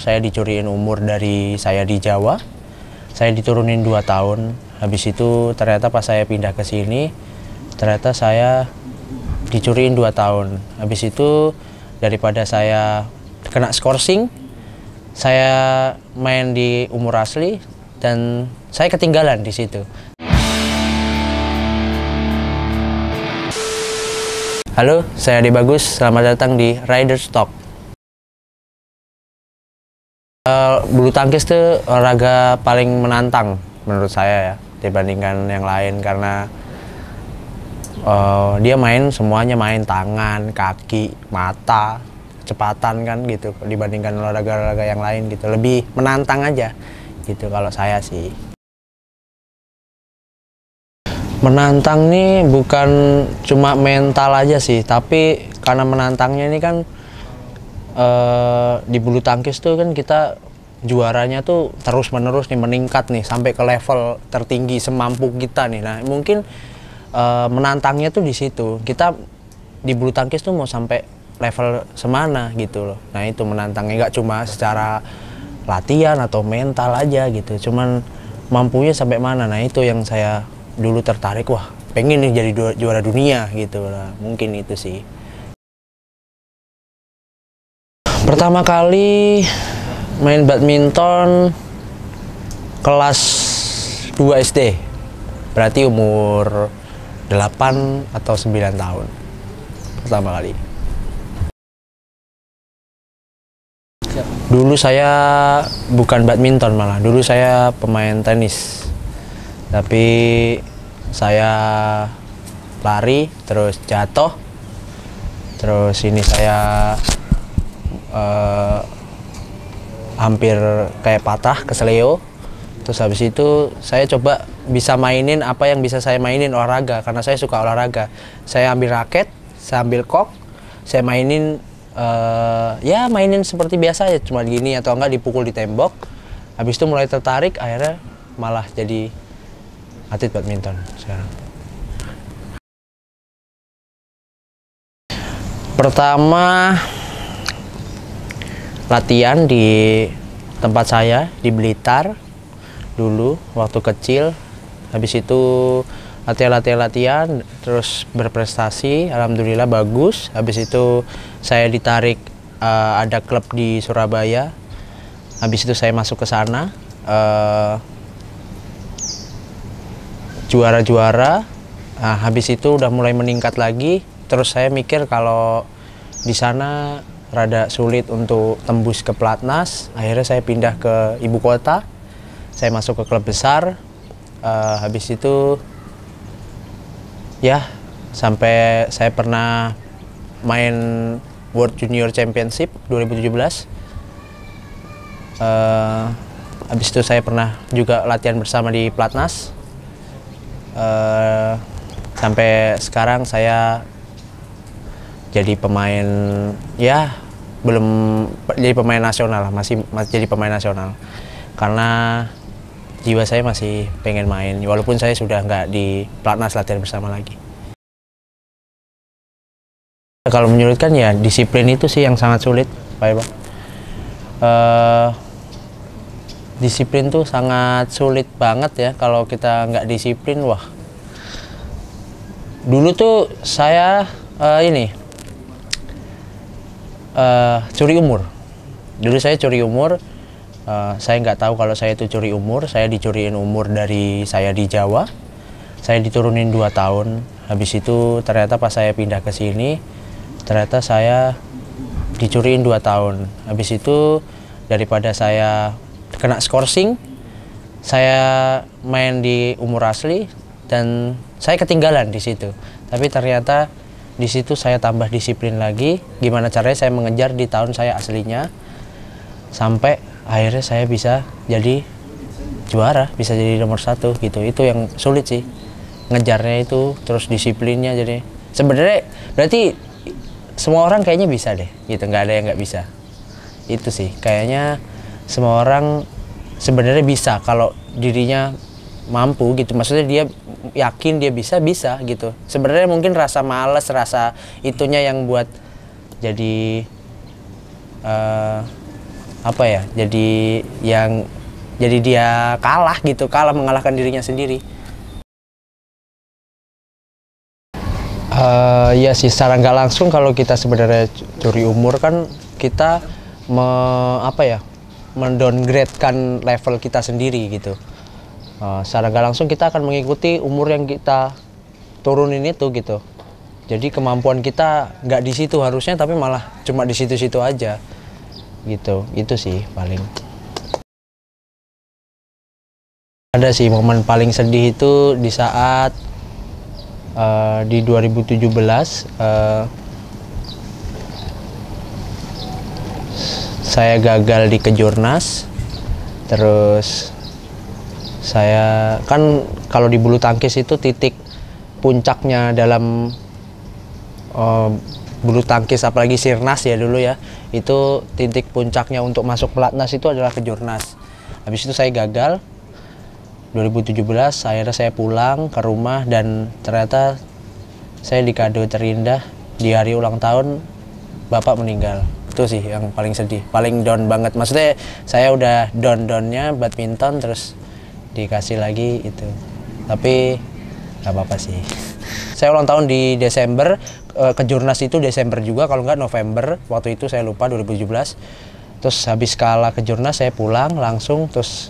Saya dicuriin umur dari saya di Jawa. Saya diturunin 2 tahun. Habis itu ternyata pas saya pindah ke sini, ternyata saya dicuriin 2 tahun. Habis itu daripada saya kena skorsing, saya main di umur asli dan saya ketinggalan di situ. Halo, saya Ade Bagus. Selamat datang di Riders Talk. Bulu tangkis itu olahraga paling menantang menurut saya ya dibandingkan yang lain karena dia semuanya main tangan, kaki, mata, kecepatan kan gitu dibandingkan olahraga-olahraga yang lain gitu, lebih menantang aja gitu kalau saya sih. Menantang nih bukan cuma mental aja sih, tapi karena menantangnya ini kan di bulu tangkis tuh kan kita juaranya tuh terus menerus nih meningkat nih sampai ke level tertinggi semampu kita nih. Nah mungkin menantangnya tuh di situ, kita di bulu tangkis tuh mau sampai level semana gitu loh. Nah itu menantangnya, nggak cuma secara latihan atau mental aja gitu, cuman mampunya sampai mana. Nah itu yang saya dulu tertarik, wah pengen nih jadi juara dunia gitu lah, mungkin itu sih. Pertama kali main badminton kelas 2 SD, berarti umur 8 atau 9 tahun pertama kali. Dulu saya bukan badminton, malah dulu saya pemain tenis, tapi saya lari terus jatuh, terus ini saya hampir kayak patah, kesleo. Terus habis itu saya coba bisa mainin apa yang bisa saya mainin, olahraga, karena saya suka olahraga. Saya ambil raket, saya ambil kok, saya mainin ya mainin seperti biasa ya, cuma gini atau enggak dipukul di tembok. Habis itu mulai tertarik, akhirnya malah jadi atlet badminton sekarang. Pertama latihan di tempat saya di Blitar dulu waktu kecil. Habis itu latihan terus berprestasi, alhamdulillah bagus. Habis itu saya ditarik ada klub di Surabaya. Habis itu saya masuk ke sana, juara-juara. Nah, habis itu udah mulai meningkat lagi. Terus saya mikir kalau di sana rada sulit untuk tembus ke pelatnas. Akhirnya saya pindah ke ibu kota. Saya masuk ke klub besar. Habis itu ya sampai saya pernah main World Junior Championship 2017. Habis itu saya pernah juga latihan bersama di pelatnas. Sampai sekarang saya jadi pemain, ya belum jadi pemain nasional, masih jadi pemain nasional karena jiwa saya masih pengen main walaupun saya sudah nggak di pelatnas latihan bersama lagi. Kalau menyulitkan ya disiplin itu sih yang sangat sulit, Pak Iba. Disiplin tuh sangat sulit banget ya, kalau kita nggak disiplin, wah. Dulu tuh saya curi umur. Dulu saya curi umur. Saya nggak tahu kalau saya itu curi umur. Saya dicuriin umur dari saya di Jawa. Saya diturunin 2 tahun. Habis itu ternyata pas saya pindah ke sini, ternyata saya dicuriin 2 tahun. Habis itu daripada saya kena skorsing, saya main di umur asli dan saya ketinggalan di situ. Tapi ternyata di situ saya tambah disiplin lagi, gimana caranya saya mengejar di tahun saya aslinya, sampai akhirnya saya bisa jadi juara, bisa jadi nomor 1 gitu. Itu yang sulit sih, ngejarnya itu, terus disiplinnya. Jadi sebenarnya berarti semua orang kayaknya bisa deh gitu, nggak ada yang nggak bisa. Itu sih kayaknya semua orang sebenarnya bisa kalau dirinya mampu gitu, maksudnya dia yakin dia bisa gitu. Sebenarnya mungkin rasa malas, rasa itunya yang buat jadi apa ya, jadi dia kalah gitu, mengalahkan dirinya sendiri. Ya sih, secara nggak langsung kalau kita sebenarnya curi umur kan kita mendowngrade-kan level kita sendiri gitu. Secara nggak langsung kita akan mengikuti umur yang kita turunin itu gitu. Jadi kemampuan kita nggak di situ harusnya, tapi malah cuma di situ-situ aja gitu. Itu sih paling. Ada sih momen paling sedih itu di saat di 2017 saya gagal di Kejurnas. Terus saya kan kalau di bulu tangkis itu titik puncaknya dalam bulu tangkis, apalagi Sirnas ya dulu ya, itu titik puncaknya untuk masuk pelatnas itu adalah Kejurnas. Habis itu saya gagal 2017, akhirnya saya pulang ke rumah dan ternyata saya di kado terindah di hari ulang tahun bapak meninggal. Itu sih yang paling sedih, paling down banget. Maksudnya saya udah down-downnya badminton terus dikasih lagi itu. Tapi nggak apa-apa sih. Saya ulang tahun di Desember, Kejurnas itu Desember juga kalau nggak November. Waktu itu saya lupa 2017. Terus habis kalah Kejurnas saya pulang langsung terus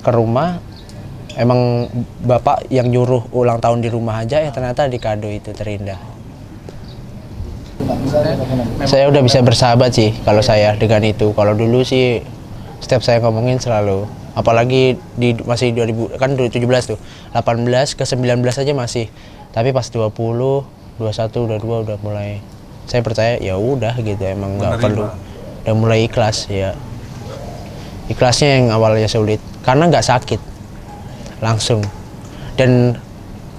ke rumah. Emang bapak yang nyuruh ulang tahun di rumah aja, ya ternyata di kado itu terindah. Saya udah bisa bersahabat sih kalau saya dengan itu. Kalau dulu sih setiap saya ngomongin selalu, apalagi masih 2000 kan 2017 tuh, 18 ke 19 aja masih. Tapi pas 20, 21, 22 udah mulai saya percaya ya udah gitu, emang nggak perlu. Udah mulai ikhlas ya. Ikhlasnya yang awalnya sulit karena nggak sakit langsung, dan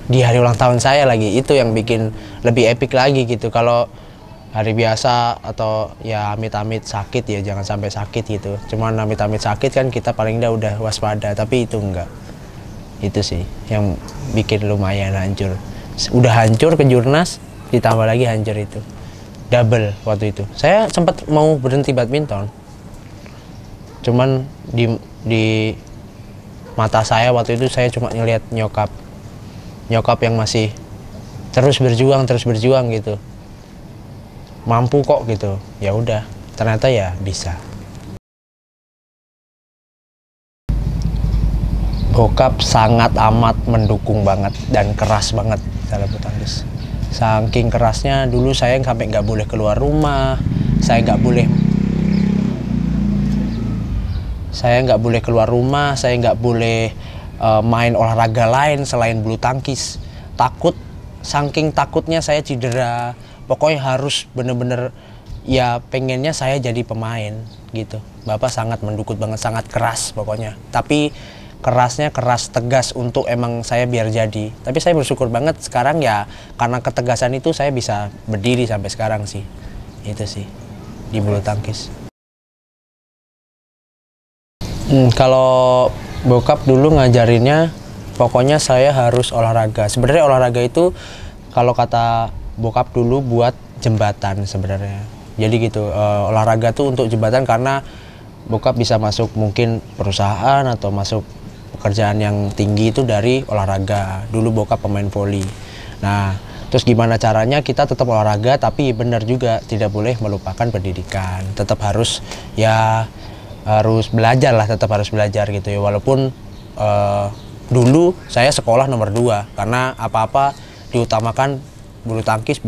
di hari ulang tahun saya lagi, itu yang bikin lebih epic lagi gitu. Kalau hari biasa atau ya amit-amit sakit ya jangan sampai sakit gitu, cuman amit-amit sakit kan kita paling udah waspada, tapi itu enggak. Itu sih yang bikin lumayan hancur. Udah hancur Kejurnas ditambah lagi hancur itu, double. Waktu itu saya sempat mau berhenti badminton, cuman di mata saya waktu itu saya cuma ngeliat nyokap yang masih terus berjuang gitu, mampu kok gitu. Ya udah, ternyata ya bisa. Bokap sangat amat mendukung banget dan keras banget dalam bulu tangkis. Saking kerasnya dulu saya sampai nggak boleh keluar rumah, saya nggak boleh keluar rumah, saya nggak boleh main olahraga lain selain bulu tangkis. Saking takutnya saya cedera. Pokoknya harus bener-bener ya pengennya saya jadi pemain gitu. Bapak sangat mendukung banget, sangat keras pokoknya. Tapi kerasnya keras tegas untuk emang saya biar jadi. Tapi saya bersyukur banget sekarang ya, karena ketegasan itu saya bisa berdiri sampai sekarang sih. Itu sih di bulu tangkis. Kalau bokap dulu ngajarinnya pokoknya saya harus olahraga. Sebenarnya olahraga itu kalau kata bokap dulu buat jembatan sebenarnya. Jadi gitu, olahraga tuh untuk jembatan karena bokap bisa masuk mungkin perusahaan atau masuk pekerjaan yang tinggi itu dari olahraga. Dulu bokap pemain voli. Nah, terus gimana caranya kita tetap olahraga tapi benar juga tidak boleh melupakan pendidikan. Tetap harus belajar lah, tetap harus belajar gitu ya. Walaupun dulu saya sekolah nomor 2 karena apa-apa diutamakan bulu tangkis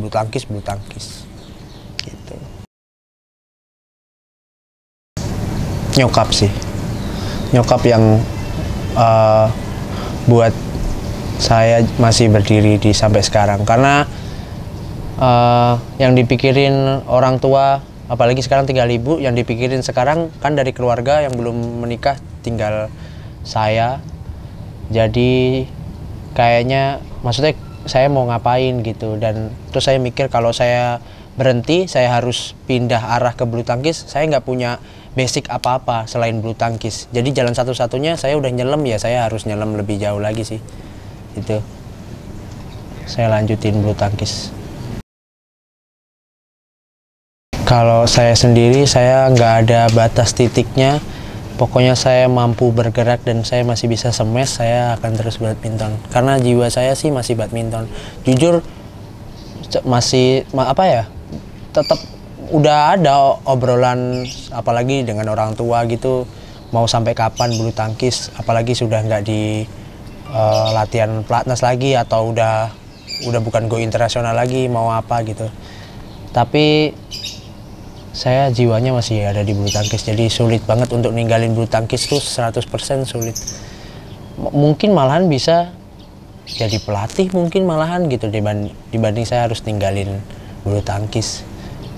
gitu. Nyokap sih, nyokap yang buat saya masih berdiri di sampai sekarang, karena yang dipikirin orang tua, apalagi sekarang tinggal ibu, yang dipikirin sekarang kan dari keluarga yang belum menikah tinggal saya. Jadi kayaknya maksudnya saya mau ngapain gitu, dan terus saya mikir kalau saya berhenti saya harus pindah arah ke bulu tangkis, saya nggak punya basic apa-apa selain bulu tangkis. Jadi jalan satu-satunya saya udah nyelam ya saya harus nyelam lebih jauh lagi sih. Itu saya lanjutin bulu tangkis. Kalau saya sendiri, saya nggak ada batas titiknya. Pokoknya saya mampu bergerak dan saya masih bisa smash, saya akan terus badminton. Karena jiwa saya sih masih badminton. Jujur masih apa ya? Tetap udah ada obrolan, apalagi dengan orang tua gitu, mau sampai kapan bulu tangkis, apalagi sudah nggak di latihan pelatnas lagi atau udah bukan go internasional lagi, mau apa gitu. Tapi saya jiwanya masih ada di bulu tangkis, jadi sulit banget untuk ninggalin bulu tangkis tuh 100% sulit. Mungkin malahan bisa jadi pelatih, mungkin malahan gitu dibanding saya harus ninggalin bulu tangkis.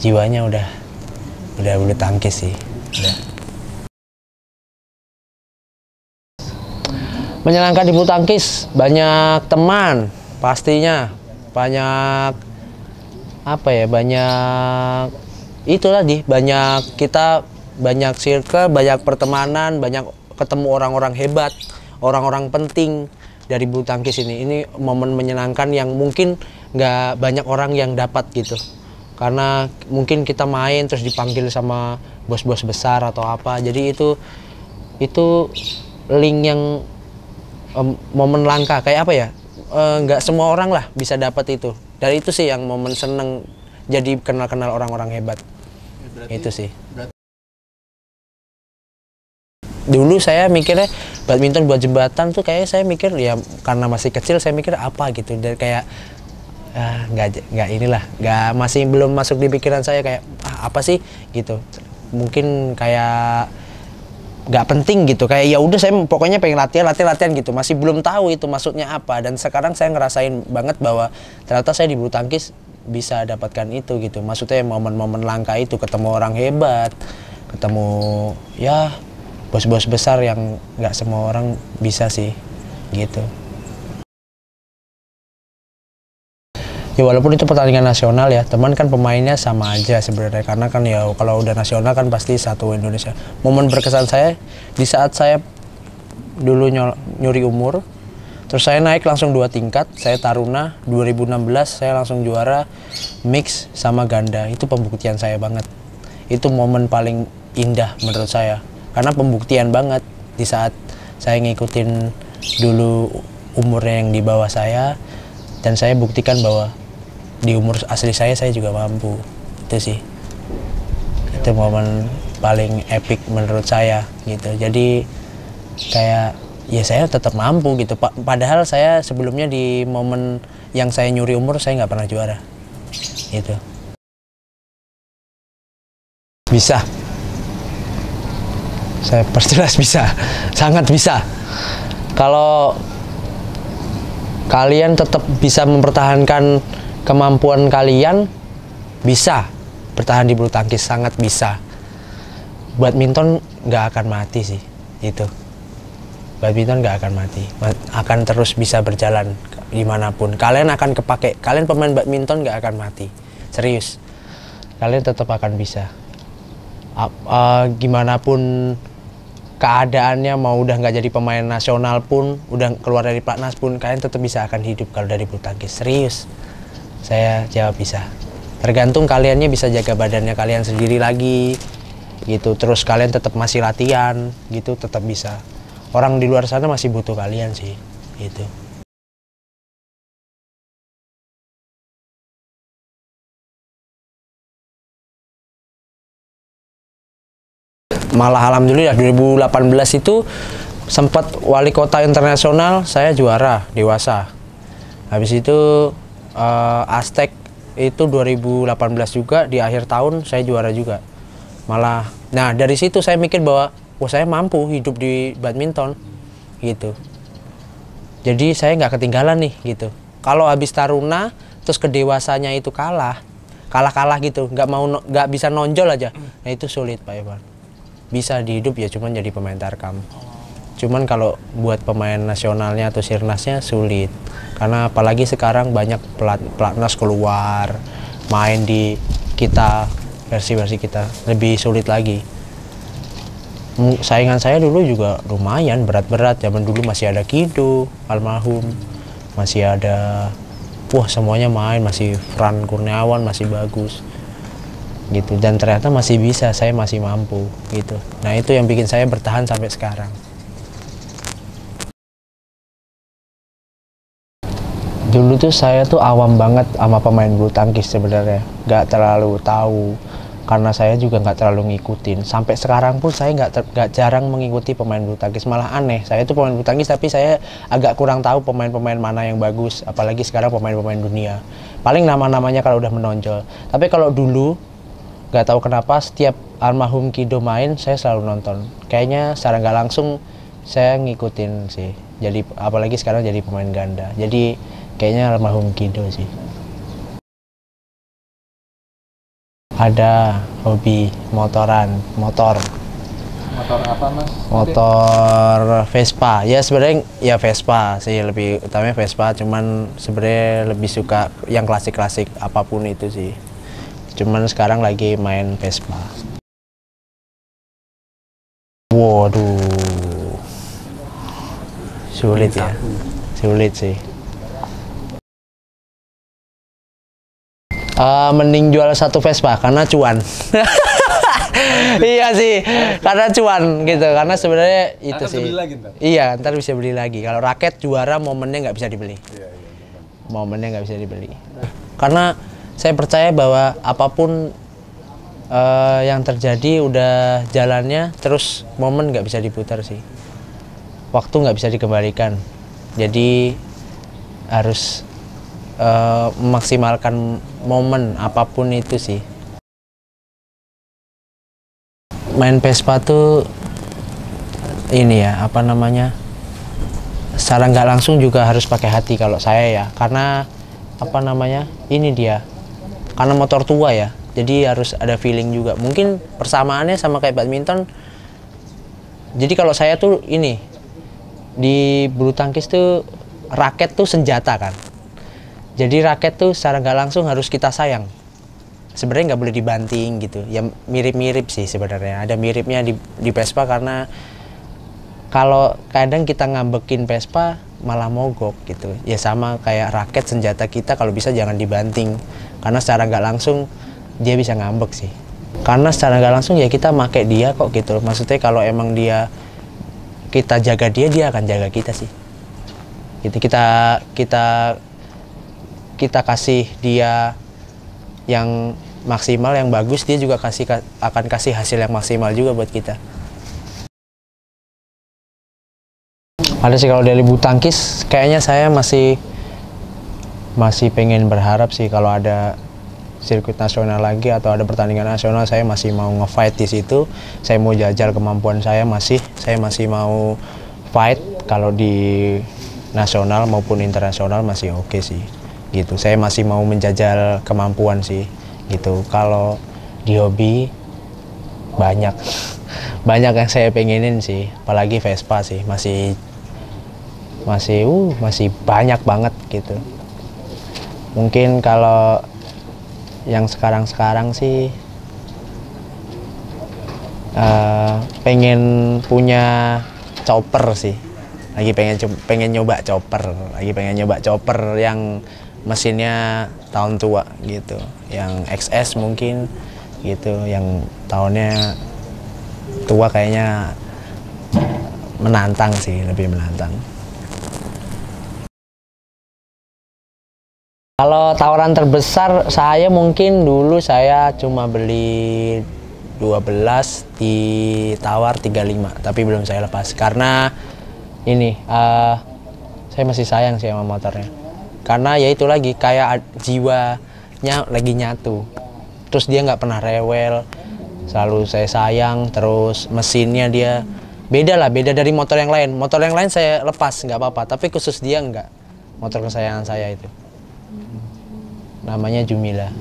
Jiwanya udah bulu tangkis sih. Udah. Menyenangkan di bulu tangkis, banyak teman pastinya, banyak apa ya, banyak itu tadi, banyak kita, banyak circle, banyak pertemanan, banyak ketemu orang-orang hebat, orang-orang penting dari bulu tangkis ini. Ini momen menyenangkan yang mungkin nggak banyak orang yang dapat gitu. Karena mungkin kita main terus dipanggil sama bos-bos besar atau apa. Jadi itu link yang momen langka, kayak apa ya? Nggak semua orang lah bisa dapat itu. Dari itu sih yang momen seneng, jadi kenal-kenal orang-orang hebat. Itu sih. Dulu saya mikirnya badminton buat jembatan tuh, kayak saya mikir ya karena masih kecil saya mikir apa gitu, dan kayak nggak inilah, masih belum masuk di pikiran saya, kayak apa sih gitu. Mungkin kayak nggak penting gitu, kayak ya udah saya pokoknya pengen latihan gitu, masih belum tahu itu maksudnya apa. Dan sekarang saya ngerasain banget bahwa ternyata saya di bulu tangkis bisa dapatkan itu gitu. Maksudnya momen-momen langka itu, ketemu orang hebat, ketemu ya bos-bos besar yang nggak semua orang bisa sih gitu. Ya walaupun itu pertandingan nasional ya, teman kan pemainnya sama aja sebenarnya, karena kan ya kalau udah nasional kan pasti satu Indonesia. Momen berkesan saya di saat saya dulu nyuri umur, terus saya naik langsung 2 tingkat, saya taruna 2016, saya langsung juara mix sama ganda. Itu pembuktian saya banget. Itu momen paling indah menurut saya, karena pembuktian banget di saat saya ngikutin dulu umurnya yang di bawah saya, dan saya buktikan bahwa di umur asli saya juga mampu. Itu sih, itu momen paling epic menurut saya gitu. Jadi kayak ya saya tetap mampu gitu, padahal saya sebelumnya di momen yang saya nyuri umur saya nggak pernah juara gitu. Bisa, saya perjelas bisa, sangat bisa. Kalau kalian tetap bisa mempertahankan kemampuan kalian, bisa bertahan di bulu tangkis, sangat bisa. Badminton nggak akan mati sih, itu. Badminton nggak akan mati, akan terus bisa berjalan dimanapun. Kalian akan kepake, kalian pemain badminton nggak akan mati, serius. Kalian tetap akan bisa. Gimana pun keadaannya, mau udah nggak jadi pemain nasional pun, udah keluar dari pelatnas pun, kalian tetap bisa akan hidup kalau dari bulu tangkis, serius. Saya jawab bisa. Tergantung kaliannya bisa jaga badannya kalian sendiri lagi gitu. Terus kalian tetap masih latihan gitu, tetap bisa. Orang di luar sana masih butuh kalian sih gitu. Malah alhamdulillah 2018 itu sempat wali kota internasional, saya juara dewasa. Habis itu Aztec itu 2018 juga, di akhir tahun saya juara juga. Malah, nah dari situ saya mikir bahwa wah saya mampu hidup di badminton gitu. Jadi saya nggak ketinggalan nih gitu. Kalau habis taruna terus ke dewasanya itu kalah gitu, nggak bisa nonjol aja. Nah itu sulit Pak Ivan. Bisa di hidup ya cuman jadi pemain tarkam. Cuman kalau buat pemain nasionalnya atau sirnasnya sulit. Karena apalagi sekarang banyak pelatnas keluar, main di kita, versi-versi kita, lebih sulit lagi. Saingan saya dulu juga lumayan berat-berat, zaman dulu masih ada Kido, almarhum, masih ada, wah semuanya main, masih Fran Kurniawan masih bagus. gitu, dan ternyata masih bisa, saya masih mampu gitu. Nah itu yang bikin saya bertahan sampai sekarang. Dulu tuh saya tuh awam banget sama pemain bulu tangkis sebenarnya, nggak terlalu tahu karena saya juga nggak terlalu ngikutin. Sampai sekarang pun saya nggak jarang mengikuti pemain bulu tangkis, malah aneh. Saya tuh pemain bulu tangkis tapi saya agak kurang tahu pemain-pemain mana yang bagus, apalagi sekarang pemain-pemain dunia. Paling nama-namanya kalau udah menonjol. Tapi kalau dulu nggak tahu kenapa setiap almarhum Kido main saya selalu nonton. Kayaknya secara nggak langsung saya ngikutin sih. Jadi apalagi sekarang jadi pemain ganda. Jadi kayaknya almarhum Kido sih. Ada hobi motor. Motor apa mas? Motor Vespa. Ya sebenarnya ya Vespa sih, lebih utamanya Vespa. Cuman sebenarnya lebih suka yang klasik-klasik apapun itu sih. Cuman sekarang lagi main Vespa. Waduh, sulit ya, sulit sih. Mending jual satu Vespa karena cuan. Iya sih, karena cuan gitu. Karena sebenarnya itu sih. Beli lagi, ntar? Iya, ntar bisa beli lagi. Kalau raket juara momennya nggak bisa dibeli. Iya. Momennya nggak bisa dibeli. Karena saya percaya bahwa apapun yang terjadi udah jalannya, terus momen nggak bisa diputar sih. Waktu nggak bisa dikembalikan. Jadi harus memaksimalkan momen apapun itu sih. Main Vespa tuh ini ya, apa namanya, secara nggak langsung juga harus pakai hati kalau saya ya, karena apa namanya, ini dia karena motor tua ya, jadi harus ada feeling juga. Mungkin persamaannya sama kayak badminton. Jadi kalau saya tuh ini di bulu tangkis tuh raket tuh senjata kan. Jadi raket tuh secara nggak langsung harus kita sayang. Sebenarnya nggak boleh dibanting gitu. Ya mirip-mirip sih sebenarnya. Ada miripnya di Vespa karena kalau kadang kita ngambekin Vespa malah mogok gitu. Ya sama kayak raket senjata kita, kalau bisa jangan dibanting. Karena secara nggak langsung dia bisa ngambek sih. Karena secara nggak langsung ya kita pakai dia kok gitu. Maksudnya kalau emang kita jaga dia, dia akan jaga kita sih. Gitu kita kasih dia yang maksimal, yang bagus, dia juga akan kasih hasil yang maksimal juga buat kita. Ada sih kalau dari bulu tangkis, kayaknya saya masih pengen berharap sih kalau ada sirkuit nasional lagi atau ada pertandingan nasional, saya masih mau nge-fight di situ. Saya mau jajal kemampuan saya masih mau fight kalau di nasional maupun internasional masih oke sih. Gitu, saya masih mau menjajal kemampuan sih gitu. Kalau di hobi banyak yang saya pengenin sih, apalagi Vespa sih masih banyak banget gitu. Mungkin kalau yang sekarang sih pengen punya chopper sih, lagi pengen nyoba chopper yang mesinnya tahun tua gitu, yang XS mungkin gitu, yang tahunnya tua kayaknya menantang sih, lebih menantang. Kalau tawaran terbesar saya mungkin dulu saya cuma beli 12, ditawar 35, tapi belum saya lepas karena ini saya masih sayang sih sama motornya. Karena ya itu lagi kayak jiwanya lagi nyatu, terus dia nggak pernah rewel, selalu saya sayang. Terus mesinnya dia beda dari motor yang lain. Motor yang lain saya lepas nggak apa-apa, tapi khusus dia nggak. Motor kesayangan saya itu namanya Jumila.